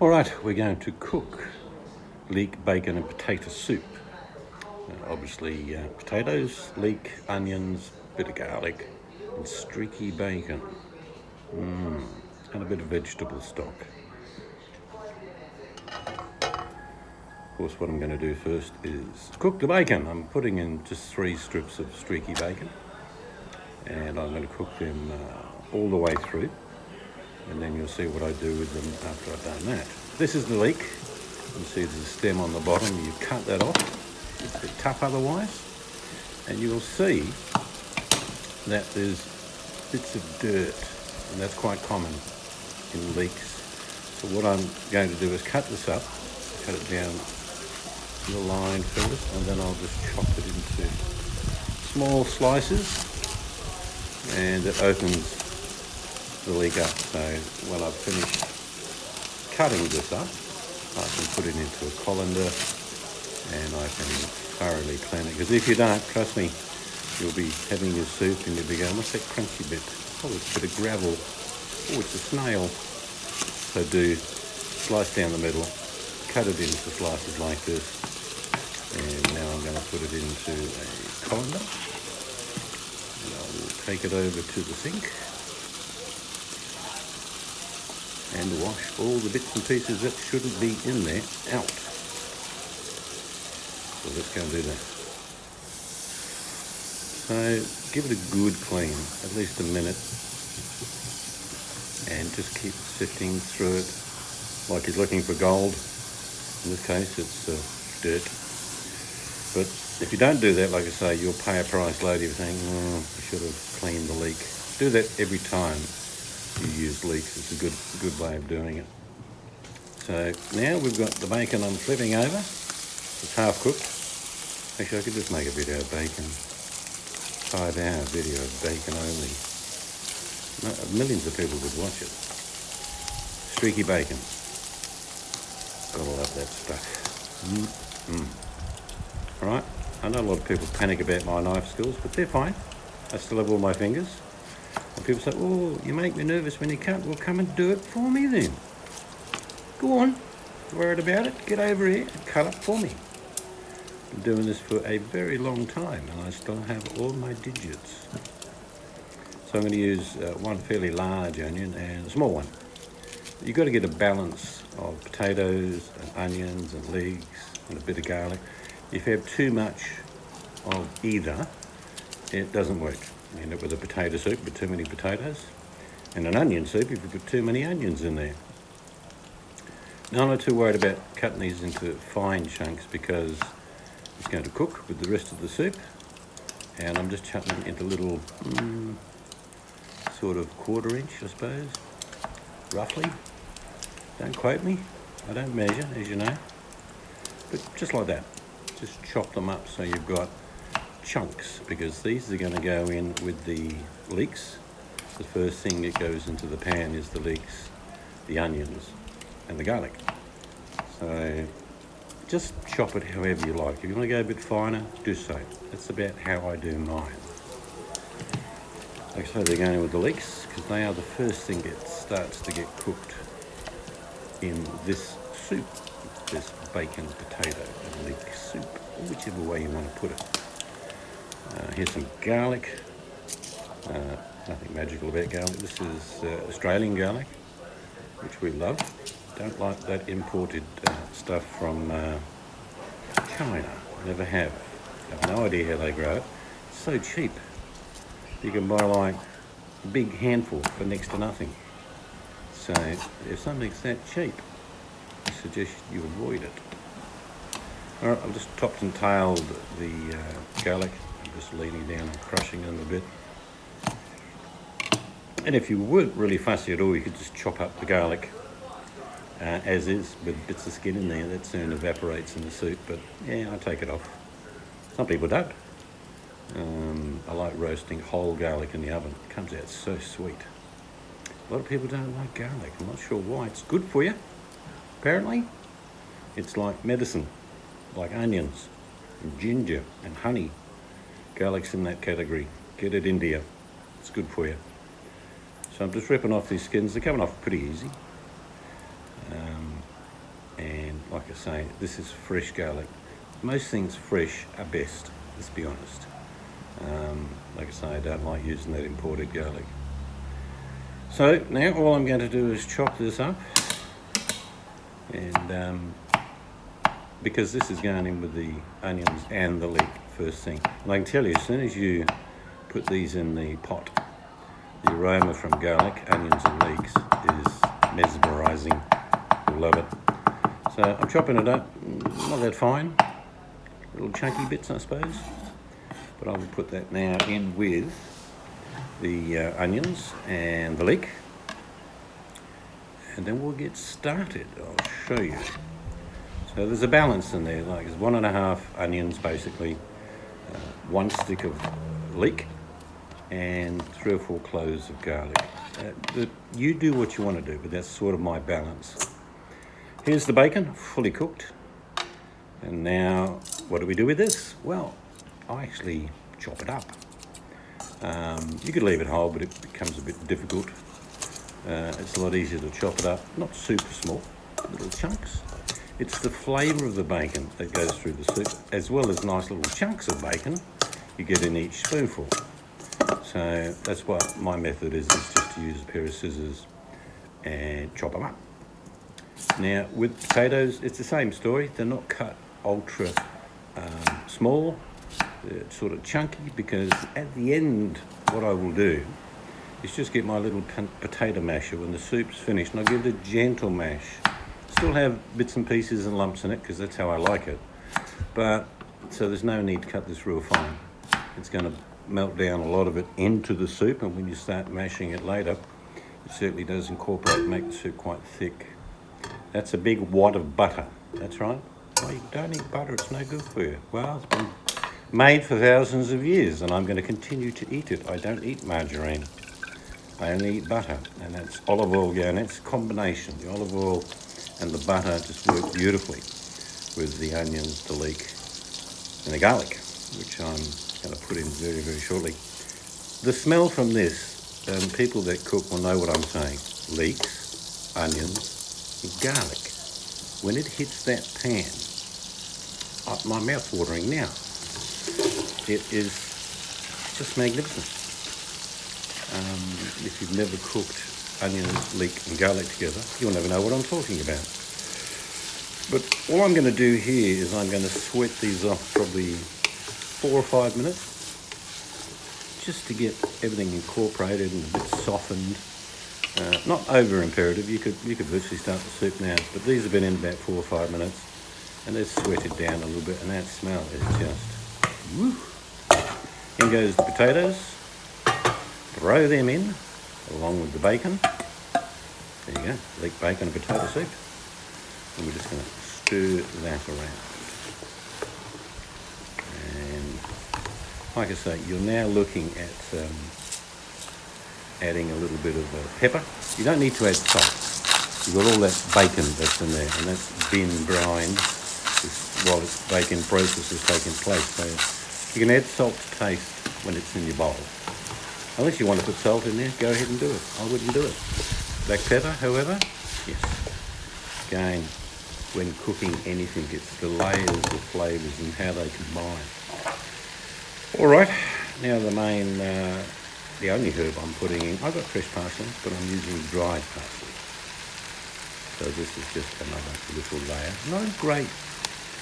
All right, we're going to cook leek, bacon and potato soup. Obviously potatoes, leek, onions, bit of garlic and streaky bacon. And a bit of vegetable stock. Of course, what I'm going to do first is cook the bacon. I'm putting in just 3 strips of streaky bacon, and I'm going to cook them all the way through, and then you'll see what I do with them after I've done that. This is the leek. You see there's a stem on the bottom. You cut that off. It's a bit tough otherwise, and you will see that there's bits of dirt, and that's quite common in leeks. So what I'm going to do is cut this up, cut it down the line first, and then I'll just chop it into small slices, and it opens the leek up. So when I've finished cutting this up, I can put it into a colander and I can thoroughly clean it. Because if you don't, trust me, you'll be having your soup and you'll be going, what's that crunchy bit? Oh, it's a bit of gravel. Oh, it's a snail. So do slice down the middle, cut it into slices like this, and now I'm going to put it into a colander, and I will take it over to the sink and wash all the bits and pieces that shouldn't be in there out. So let's go and do that. So give it a good clean, at least a minute, and just keep sifting through it like you're looking for gold. In this case it's dirt. But if you don't do that, like I say, you'll pay a price later saying, oh, I should have cleaned the leek. Do that every time you use leeks. It's a good way of doing it. So now we've got the bacon I'm flipping over. It's half cooked. Actually, I could just make a video of bacon. 5-hour video of bacon only. Millions of people would watch it. Streaky bacon. Gotta love that stuff. Alright, I know a lot of people panic about my knife skills, but they're fine. I still have all my fingers. And people say, oh, you make me nervous when you cut. Well, come and do it for me then. Go on, worried about it. Get over here and cut up for me. Been doing this for a very long time and I still have all my digits. So I'm going to use one fairly large onion and a small one. You've got to get a balance of potatoes and onions and leeks and a bit of garlic. If you have too much of either, it doesn't work. You end up with a potato soup with too many potatoes, and an onion soup if you put too many onions in there. Now I'm not too worried about cutting these into fine chunks because it's going to cook with the rest of the soup, and I'm just chopping them into little sort of 1/4 inch, I suppose, roughly. Don't quote me, I don't measure, as you know, but just like that. Just chop them up so you've got chunks, because these are going to go in with the leeks. The first thing that goes into the pan is the leeks, the onions and the garlic. So just chop it however you like. If you want to go a bit finer, do so. That's about how I do mine. Like I say, they're going with the leeks because they are the first thing that starts to get cooked in this soup, this bacon, potato and leek soup, or whichever way you want to put it. Here's some garlic. Nothing magical about garlic. This is Australian garlic, which we love. Don't like that imported stuff from China. Never have. Have no idea how they grow it. It's so cheap. You can buy like a big handful for next to nothing. So if something's that cheap, I suggest you avoid it. Alright, I've just topped and tailed the garlic. I'm just leaning down and crushing them a bit. And if you weren't really fussy at all, you could just chop up the garlic as is with bits of skin in there. That soon evaporates in the soup, but yeah, I take it off. Some people don't. I like roasting whole garlic in the oven. It comes out so sweet. A lot of people don't like garlic. I'm not sure why. It's good for you, apparently. It's like medicine, like onions and ginger and honey. Garlic's in that category. Get it into you. It's good for you. So I'm just ripping off these skins. They're coming off pretty easy. like I say, this is fresh garlic. Most things fresh are best, let's be honest. Like I say, I don't like using that imported garlic. So now all I'm going to do is chop this up, and because this is going in with the onions and the leek first thing. And I can tell you, as soon as you put these in the pot, the aroma from garlic, onions and leeks is mesmerising. You'll love it. So I'm chopping it up, not that fine, little chunky bits I suppose, but I will put that now in with the onions and the leek, and then we'll get started. I'll show you. So there's a balance in there, like it's 1.5 onions basically, 1 stick of leek, and 3 or 4 cloves of garlic. You do what you want to do, but that's sort of my balance. Here's the bacon, fully cooked. And now, what do we do with this? Well, I actually chop it up. You could leave it whole, but it becomes a bit difficult. It's a lot easier to chop it up, not super small, little chunks. It's the flavour of the bacon that goes through the soup, as well as nice little chunks of bacon you get in each spoonful. So that's what my method is just to use a pair of scissors and chop them up. Now with potatoes, it's the same story. They're not cut ultra small. They're sort of chunky, because at the end what I will do is just get my little potato masher when the soup's finished, and I'll give it a gentle mash. Still have bits and pieces and lumps in it, because that's how I like it. But so there's no need to cut this real fine. It's going to melt down a lot of it into the soup, and when you start mashing it later, it certainly does incorporate and make the soup quite thick. That's a big wad of butter. That's right. Oh, you don't eat butter, it's no good for you. Well, it's been made for thousands of years, and I'm going to continue to eat it. I don't eat margarine. I only eat butter, and that's olive oil going. That's a combination. The olive oil and the butter just work beautifully with the onions, the leek, and the garlic, which I'm going to put in very, very shortly. The smell from this, people that cook will know what I'm saying. Leeks, onions, and garlic. When it hits that pan, my mouth's watering now. It is just magnificent. If you've never cooked onions, leek and garlic together, you'll never know what I'm talking about. But all I'm going to do here is I'm going to sweat these off probably 4 or 5 minutes, just to get everything incorporated and a bit softened. Not over imperative. You could virtually start the soup now, but these have been in about 4 or 5 minutes, and they're sweated down a little bit, and that smell is just woo. In goes the potatoes. Throw them in along with the bacon. There you go, leek, bacon and potato soup. And we're just going to stir that around. And like I say, you're now looking at adding a little bit of pepper. You don't need to add salt. You've got all that bacon that's in there, and that's been brined while its bacon process is taking place. So you can add salt to taste when it's in your bowl. Unless you want to put salt in there, go ahead and do it. I wouldn't do it. Black pepper, however, yes. Again, when cooking anything, it's the layers of flavours and how they combine. All right, now the only herb I'm putting in, I've got fresh parsley, but I'm using dried parsley. So this is just another little layer. Not a great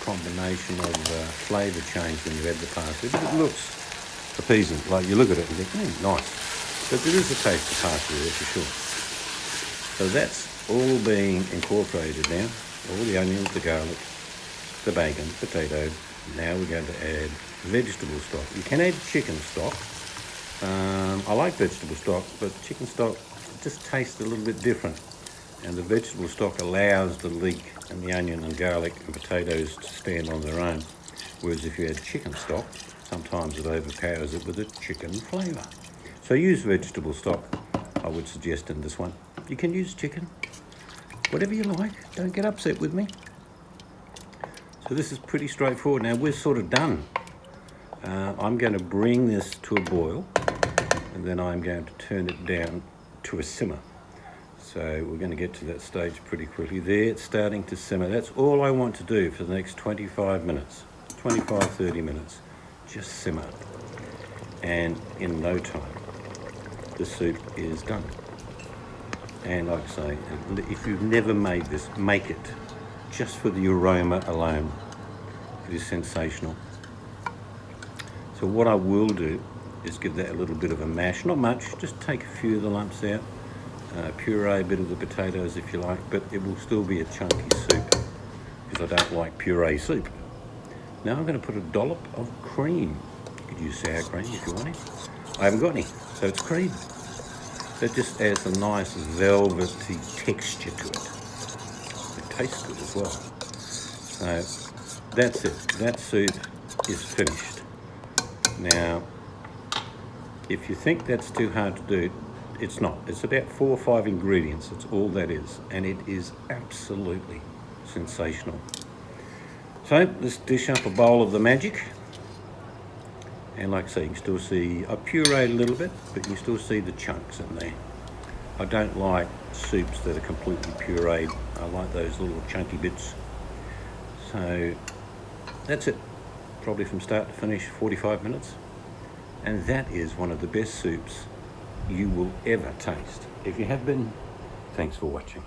combination of flavour change when you add the parsley, but it looks appeasing. Like you look at it and think, nice. But there is a taste of parsley there for sure. So that's all being incorporated now. All the onions, the garlic, the bacon, potato. Now we're going to add vegetable stock. You can add chicken stock. I like vegetable stock, but chicken stock just tastes a little bit different. And the vegetable stock allows the leek and the onion and garlic and potatoes to stand on their own. Whereas if you add chicken stock, sometimes it overpowers it with a chicken flavour. So use vegetable stock, I would suggest in this one. You can use chicken, whatever you like. Don't get upset with me. So this is pretty straightforward. Now we're sort of done. I'm going to bring this to a boil, and then I'm going to turn it down to a simmer. So we're going to get to that stage pretty quickly. There, it's starting to simmer. That's all I want to do for the next 25 minutes, 30 minutes. Just simmer. And in no time, the soup is done. And like I say, if you've never made this, make it. Just for the aroma alone. It is sensational. So what I will do is give that a little bit of a mash. Not much, just take a few of the lumps out. Puree a bit of the potatoes if you like, but it will still be a chunky soup because I don't like puree soup. Now I'm going to put a dollop of cream. You could use sour cream if you want it. I haven't got any, so it's cream. That just adds a nice velvety texture to it. It tastes good as well. So that's it. That soup is finished. Now, if you think that's too hard to do, it's not. It's about 4 or 5 ingredients. That's all that is. And it is absolutely sensational. So let's dish up a bowl of the magic. And like I say, you can still see, I pureed a little bit, but you still see the chunks in there. I don't like soups that are completely pureed. I like those little chunky bits. So that's it. Probably from start to finish, 45 minutes. And that is one of the best soups you will ever taste. If you have been, thanks for watching.